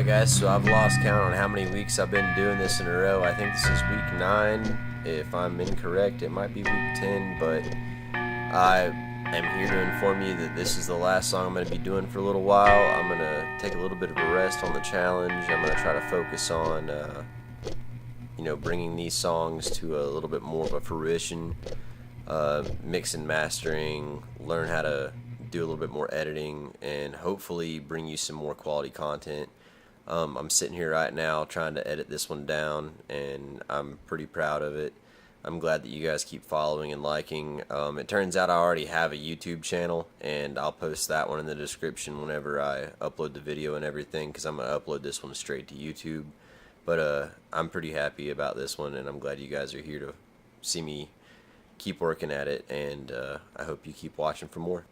Alright guys, so I've lost count on how many weeks I've been doing this in a row. I think this is week 9. If I'm incorrect, it might be week 10, but I am here to inform you that this is the last song I'm going to be doing for a little while. I'm going to take a little bit of a rest on the challenge. I'm going to try to focus on, bringing these songs to a little bit more of a fruition, mix and mastering, learn how to do a little bit more editing, and hopefully bring you some more quality content. I'm sitting here right now trying to edit this one down, and I'm pretty proud of it. I'm glad that you guys keep following and liking. It turns out I already have a YouTube channel, and I'll post that one in the description whenever I upload the video and everything, because I'm going to upload this one straight to YouTube. But I'm pretty happy about this one, and I'm glad you guys are here to see me keep working at it, and I hope you keep watching for more.